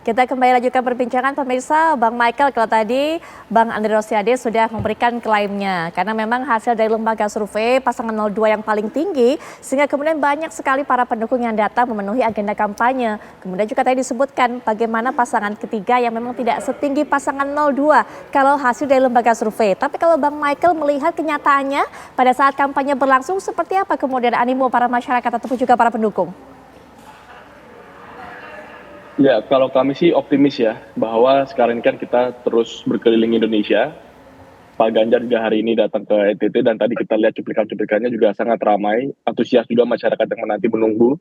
Kita kembali lanjutkan perbincangan pemirsa. Bang Michael, kalau tadi Bang Andre Rosiade sudah memberikan klaimnya karena memang hasil dari lembaga survei pasangan 02 yang paling tinggi sehingga kemudian banyak sekali para pendukung yang datang memenuhi agenda kampanye. Kemudian juga tadi disebutkan bagaimana pasangan ketiga yang memang tidak setinggi pasangan 02 kalau hasil dari lembaga survei. Tapi kalau Bang Michael melihat kenyataannya pada saat kampanye berlangsung seperti apa kemudian animo para masyarakat ataupun juga para pendukung? Ya, kalau kami sih optimis ya, bahwa sekarang ini kan kita terus berkeliling Indonesia. Pak Ganjar juga hari ini datang ke NTT dan tadi kita lihat cuplikan-cuplikannya juga sangat ramai, antusias juga masyarakat yang menanti menunggu.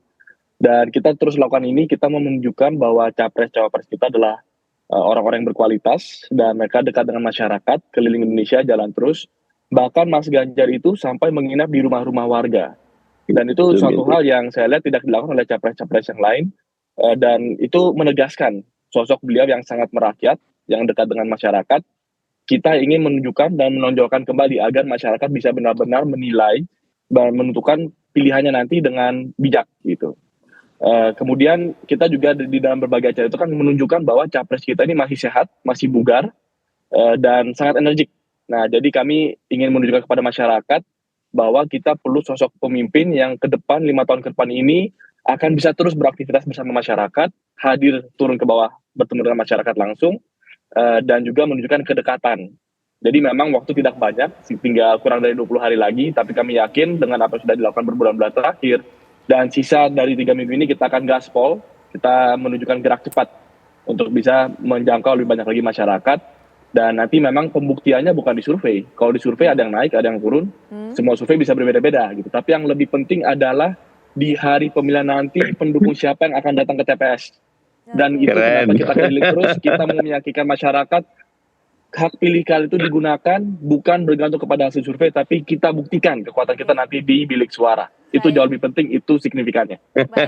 Dan kita terus lakukan ini, kita mau menunjukkan bahwa capres-cawapres kita adalah orang-orang yang berkualitas dan mereka dekat dengan masyarakat, keliling Indonesia jalan terus. Bahkan Mas Ganjar itu sampai menginap di rumah-rumah warga. Dan itu suatu hal yang saya lihat tidak dilakukan oleh capres-capres yang lain. Dan itu menegaskan sosok beliau yang sangat merakyat, yang dekat dengan masyarakat. Kita ingin menunjukkan dan menonjolkan kembali agar masyarakat bisa benar-benar menilai dan menentukan pilihannya nanti dengan bijak gitu. Kemudian kita juga di dalam berbagai acara itu kan menunjukkan bahwa capres kita ini masih sehat, masih bugar, dan sangat energik. Nah, jadi kami ingin menunjukkan kepada masyarakat bahwa kita perlu sosok pemimpin yang ke depan 5 tahun ke depan ini akan bisa terus beraktivitas bersama masyarakat, hadir turun ke bawah bertemu dengan masyarakat langsung, dan juga menunjukkan kedekatan. Jadi memang waktu tidak banyak, tinggal kurang dari 20 hari lagi, tapi kami yakin dengan apa yang sudah dilakukan berbulan-bulan terakhir, dan sisa dari 3 minggu ini kita akan gaspol, kita menunjukkan gerak cepat untuk bisa menjangkau lebih banyak lagi masyarakat, dan nanti memang pembuktiannya bukan di survei. Kalau di survei ada yang naik, ada yang turun, semua survei bisa berbeda-beda gitu. Tapi yang lebih penting adalah di hari pemilihan nanti pendukung siapa yang akan datang ke TPS. Dan itu kenapa kita keliling terus, kita mau meyakinkan masyarakat hak pilih kali itu digunakan bukan bergantung kepada hasil survei, tapi kita buktikan kekuatan kita nanti di bilik suara. Itu jauh lebih penting, itu signifikannya.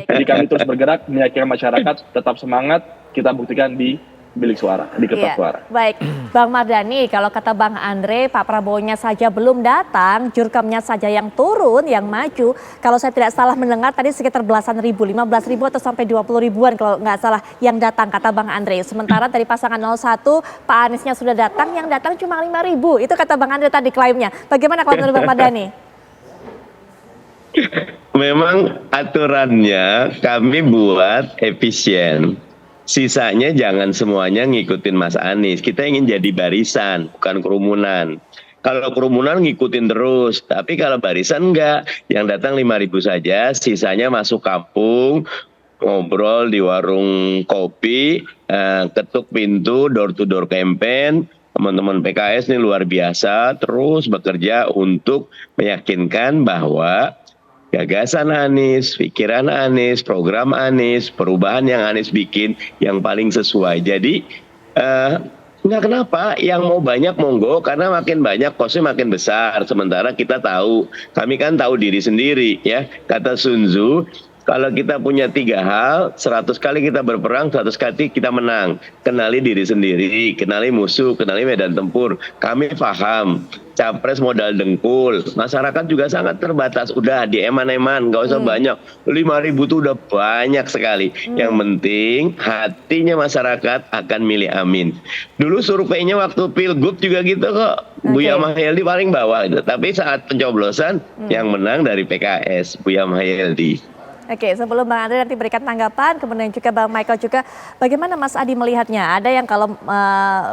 Jadi kami terus bergerak meyakinkan masyarakat tetap semangat, kita buktikan di bilik suara, di kertas suara. Baik, Bang Mardhani, kalau kata Bang Andre, Pak Prabowo-nya saja belum datang, jurkamnya saja yang turun, yang maju. Kalau saya tidak salah mendengar tadi sekitar belasan ribu, 15 ribu atau sampai 20 ribuan kalau nggak salah yang datang, kata Bang Andre. Sementara dari pasangan 01, Pak Aniesnya sudah datang, yang datang cuma 5 ribu. Itu kata Bang Andre tadi klaimnya. Bagaimana kalau menurut Bang Mardhani? Memang aturannya kami buat efisien. Sisanya jangan semuanya ngikutin Mas Anies. Kita ingin jadi barisan, bukan kerumunan. Kalau kerumunan ngikutin terus, tapi kalau barisan enggak. Yang datang 5.000 saja, sisanya masuk kampung, ngobrol di warung kopi, ketuk pintu, door to door campaign. Teman-teman PKS ini luar biasa, terus bekerja untuk meyakinkan bahwa gagasan Anies, pikiran Anies, program Anies, perubahan yang Anies bikin yang paling sesuai. Jadi nggak kenapa, yang mau banyak monggo, karena makin banyak kosnya makin besar. Sementara kita tahu, kami kan tahu diri sendiri ya. Kata Sun Tzu, kalau kita punya 3 hal, 100 kali kita berperang, 100 kali kita menang. Kenali diri sendiri, kenali musuh, kenali medan tempur. Kami paham, capres modal dengkul. Masyarakat juga sangat terbatas. Udah di eman-eman, nggak usah banyak. 5.000 tuh udah banyak sekali. Yang penting hatinya masyarakat akan milih Amin. Dulu surveinya waktu Pilgub juga gitu kok. Buya Mahyeldi paling bawah. Gitu. Tapi saat pencoblosan yang menang dari PKS, Buya Mahyeldi. Oke, sebelum Bang Andre nanti berikan tanggapan, kemudian juga Bang Michael juga, bagaimana Mas Adi melihatnya? Ada yang kalau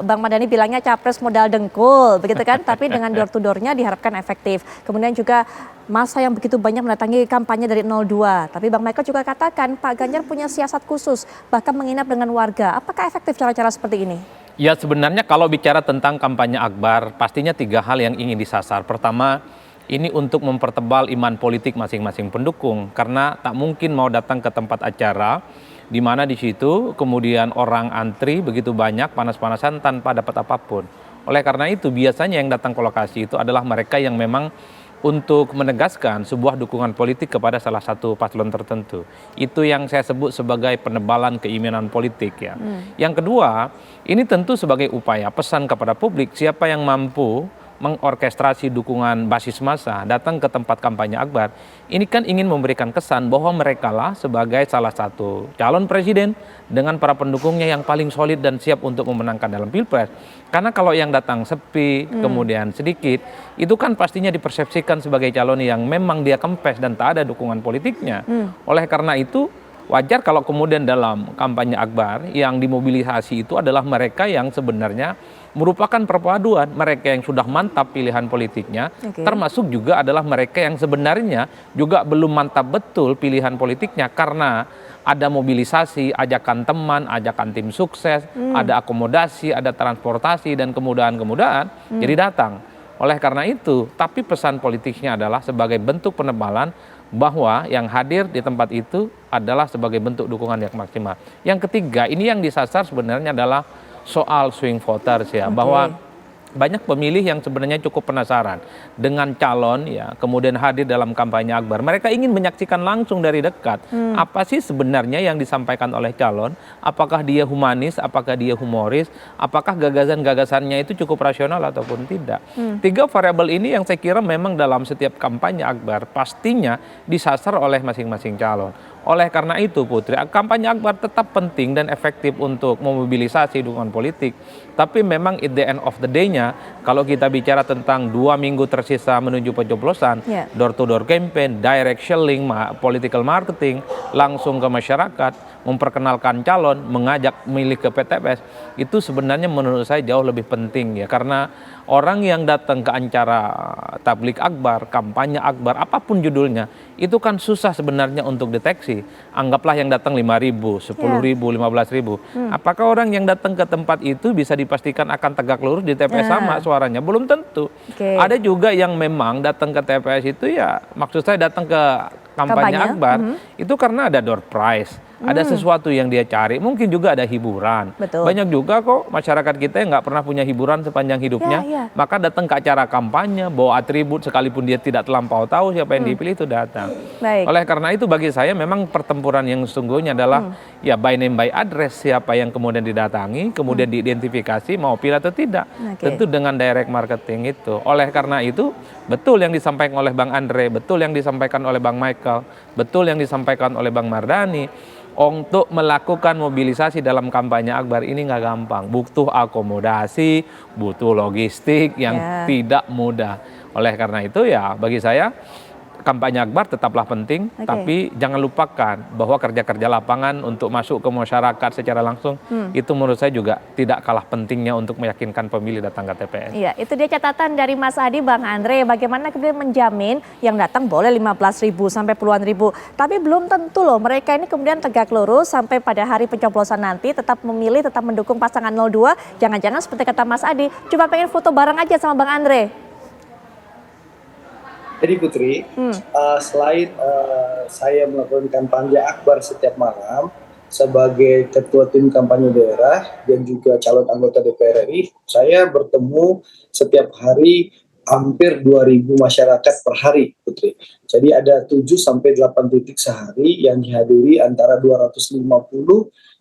Bang Mardhani bilangnya capres modal dengkul, begitu kan? Tapi dengan door to door-nya diharapkan efektif. Kemudian juga masa yang begitu banyak mendatangi kampanye dari 02. Tapi Bang Michael juga katakan Pak Ganjar punya siasat khusus, bahkan menginap dengan warga. Apakah efektif cara-cara seperti ini? Ya sebenarnya kalau bicara tentang kampanye akbar, pastinya 3 hal yang ingin disasar. Pertama, ini untuk mempertebal iman politik masing-masing pendukung, karena tak mungkin mau datang ke tempat acara di mana di situ kemudian orang antri begitu banyak panas-panasan tanpa dapat apapun. Oleh karena itu biasanya yang datang ke lokasi itu adalah mereka yang memang untuk menegaskan sebuah dukungan politik kepada salah satu paslon tertentu. Itu yang saya sebut sebagai penebalan keimanan politik ya. Yang kedua, ini tentu sebagai upaya pesan kepada publik, siapa yang mampu mengorkestrasi dukungan basis massa datang ke tempat kampanye akbar, ini kan ingin memberikan kesan bahwa mereka lah sebagai salah satu calon presiden dengan para pendukungnya yang paling solid dan siap untuk memenangkan dalam pilpres. Karena kalau yang datang sepi, kemudian sedikit, itu kan pastinya dipersepsikan sebagai calon yang memang dia kempes dan tak ada dukungan politiknya. Oleh karena itu, wajar kalau kemudian dalam kampanye akbar yang dimobilisasi itu adalah mereka yang sebenarnya merupakan perpaduan mereka yang sudah mantap pilihan politiknya, termasuk juga adalah mereka yang sebenarnya juga belum mantap betul pilihan politiknya karena ada mobilisasi, ajakan teman, ajakan tim sukses, ada akomodasi, ada transportasi dan kemudahan-kemudahan, jadi datang. Oleh karena itu, tapi pesan politiknya adalah sebagai bentuk penebalan bahwa yang hadir di tempat itu adalah sebagai bentuk dukungan yang maksimal. Yang ketiga, ini yang disasar sebenarnya adalah soal swing voters ya, bahwa banyak pemilih yang sebenarnya cukup penasaran dengan calon ya, kemudian hadir dalam kampanye akbar. Mereka ingin menyaksikan langsung dari dekat apa sih sebenarnya yang disampaikan oleh calon, apakah dia humanis, apakah dia humoris, apakah gagasan-gagasannya itu cukup rasional ataupun tidak. Tiga variabel ini yang saya kira memang dalam setiap kampanye akbar pastinya disasar oleh masing-masing calon. Oleh karena itu Putri, kampanye akbar tetap penting dan efektif untuk memobilisasi dukungan politik. Tapi memang at the end of the day-nya, kalau kita bicara tentang 2 minggu tersisa menuju pencoblosan, door-to-door campaign, direct selling, political marketing, langsung ke masyarakat, memperkenalkan calon, mengajak milih ke PTPS, itu sebenarnya menurut saya jauh lebih penting ya. Karena orang yang datang ke acara tablik akbar, kampanye akbar, apapun judulnya, itu kan susah sebenarnya untuk deteksi. Anggaplah yang datang 5.000, 10.000, 15.000. Apakah orang yang datang ke tempat itu bisa dipastikan akan tegak lurus di TPS sama suaranya? Belum tentu. Ada juga yang memang datang ke TPS itu ya, maksud saya datang ke kampanye akbar, itu karena ada door prize. Ada sesuatu yang dia cari, mungkin juga ada hiburan. Banyak juga kok masyarakat kita yang nggak pernah punya hiburan sepanjang hidupnya, maka datang ke acara kampanye, bawa atribut sekalipun dia tidak terlampau tahu siapa yang dipilih itu datang. Oleh karena itu bagi saya memang pertempuran yang sesungguhnya adalah ya by name by address, siapa yang kemudian didatangi, kemudian diidentifikasi mau pilih atau tidak. Tentu dengan direct marketing itu. Oleh karena itu betul yang disampaikan oleh Bang Andre, betul yang disampaikan oleh Bang Michael, betul yang disampaikan oleh Bang Mardhani. Untuk melakukan mobilisasi dalam kampanye akbar ini nggak gampang, butuh akomodasi, butuh logistik yang tidak mudah. Oleh karena itu ya bagi saya kampanye akbar tetaplah penting, tapi jangan lupakan bahwa kerja-kerja lapangan untuk masuk ke masyarakat secara langsung itu menurut saya juga tidak kalah pentingnya untuk meyakinkan pemilih datang ke TPS. Iya, itu dia catatan dari Mas Adi, Bang Andre, bagaimana kemudian menjamin yang datang boleh 15.000 sampai puluhan ribu, tapi belum tentu loh mereka ini kemudian tegak lurus sampai pada hari pencoblosan nanti tetap memilih, tetap mendukung pasangan 02, jangan-jangan seperti kata Mas Adi, cuma pengen foto bareng aja sama Bang Andre. Jadi Putri, selain saya melakukan kampanye akbar setiap malam sebagai ketua tim kampanye daerah dan juga calon anggota DPR RI, saya bertemu setiap hari hampir 2.000 masyarakat per hari, Putri. Jadi ada 7 sampai 8 titik sehari yang dihadiri antara 250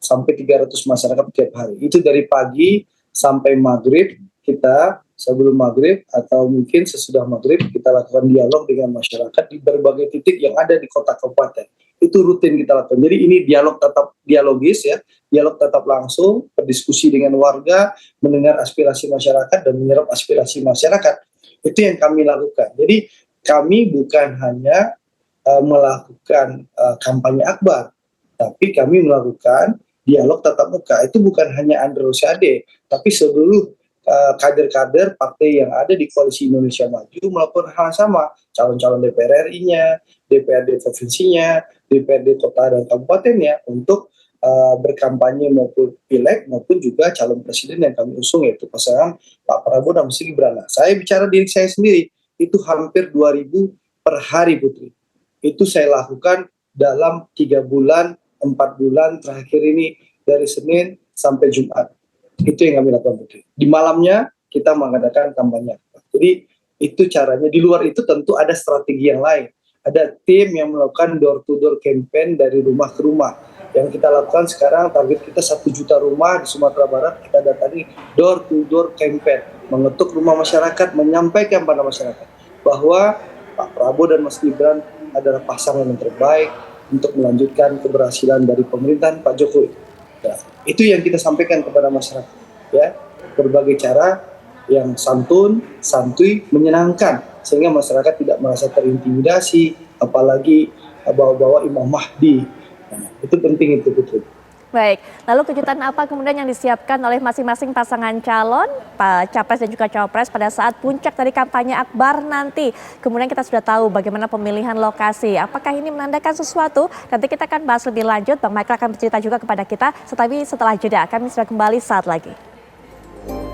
sampai 300 masyarakat setiap hari. Itu dari pagi sampai maghrib, kita sebelum maghrib atau mungkin sesudah maghrib kita lakukan dialog dengan masyarakat di berbagai titik yang ada di kota kabupaten. Itu rutin kita lakukan. Jadi ini dialog tetap dialogis ya, dialog tetap langsung, berdiskusi dengan warga, mendengar aspirasi masyarakat dan menyerap aspirasi masyarakat. Itu yang kami lakukan. Jadi kami bukan hanya melakukan kampanye akbar, tapi kami melakukan dialog tatap muka. Itu bukan hanya Andre Rosiade, tapi seluruh kader-kader partai yang ada di Koalisi Indonesia Maju melakukan hal yang sama, calon-calon DPR RI-nya, DPRD provinsinya, DPRD kota dan kabupatennya untuk berkampanye maupun pileg maupun juga calon presiden yang kami usung yaitu pasangan Pak Prabowo dan Mas Gibran. Saya bicara diri saya sendiri, itu hampir 2.000 per hari Putri. Itu saya lakukan dalam 3 bulan, 4 bulan terakhir ini dari Senin sampai Jumat. Itu yang kami lakukan Putri. Di malamnya kita mengadakan kampanye. Jadi itu caranya. Di luar itu tentu ada strategi yang lain. Ada tim yang melakukan door-to-door campaign dari rumah ke rumah. Yang kita lakukan sekarang target kita 1 juta rumah di Sumatera Barat kita datangi door-to-door campaign. mengetuk rumah masyarakat, menyampaikan pada masyarakat bahwa Pak Prabowo dan Mas Gibran adalah pasangan yang terbaik untuk melanjutkan keberhasilan dari pemerintahan Pak Jokowi. Ya, itu yang kita sampaikan kepada masyarakat, ya, berbagai cara yang santun, santuy, menyenangkan, sehingga masyarakat tidak merasa terintimidasi, apalagi bawa-bawa Imam Mahdi. Nah, itu penting itu, Putri. Baik, lalu kejutan apa kemudian yang disiapkan oleh masing-masing pasangan calon, Pak Capres dan juga Cawapres pada saat puncak dari kampanye akbar nanti? Kemudian kita sudah tahu bagaimana pemilihan lokasi. Apakah ini menandakan sesuatu? Nanti kita akan bahas lebih lanjut. Bang Michael akan bercerita juga kepada kita. Tetapi setelah jeda, kami sudah kembali saat lagi.